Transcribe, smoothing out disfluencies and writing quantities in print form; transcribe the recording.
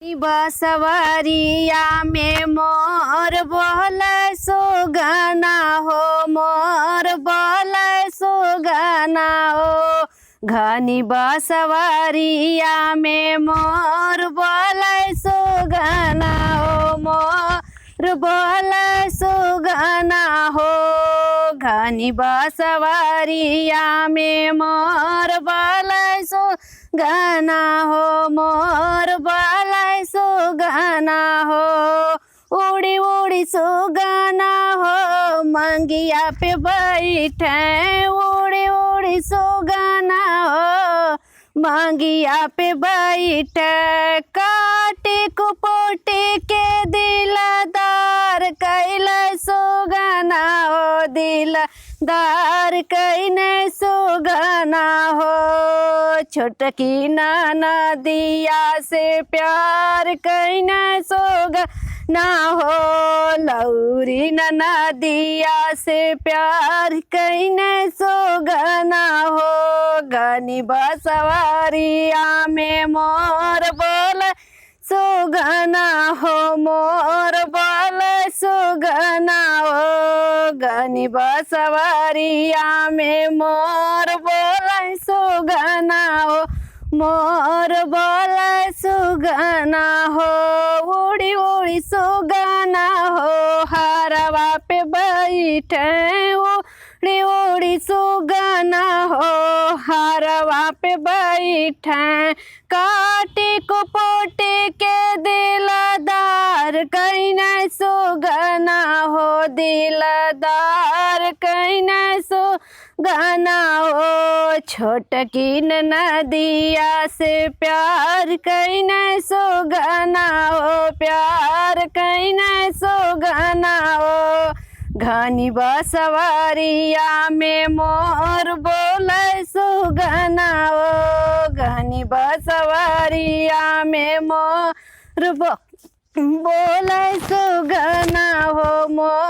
बसवरिया में मोर बोल सुगना हो, मोर बोल सुगना हो। घनी बसवरिया में मोर बोल सुगना हो, मोर बोल सुगना हो। घनी बसवरिया में मोर बोल सुगना हो, मोर बोल सुगना हो। उड़ी उड़ी सुगना हो मंगिया पे बैठे, उड़ी उड़ी सुगना हो मंगिया पे बैठे। काटी कुपोटी के दिलदार कैला सुगना हो, दिलदार कैने सुगना हो। छोटकी नदिया से प्यार कैने सुगना हो, लौरी नदिया से प्यार कैने सुगना हो। घनी बसवरिया में मोर बोल सुगना हो, मोर बोल सुगना हो। घनी बसवरिया में मोर बोल सुगना हो, मोर बोल सुगना हो। उड़ी उड़ी सुगना हो हरवा पे बैठे, उड़ी उड़ी सुगना हो हरवा पे बैठे। काटी कुपोटी के दिलदार कैने सुगना हो, दिलदार कैने सुगना हो। छोटकी नदिया से प्यार कैने सुगना हो, प्यार कैने सुगना हो। घनी बसवरिया में मोर बोल सुगना हो, घनी बसवरिया में मोर बोल सुगना हो, मोर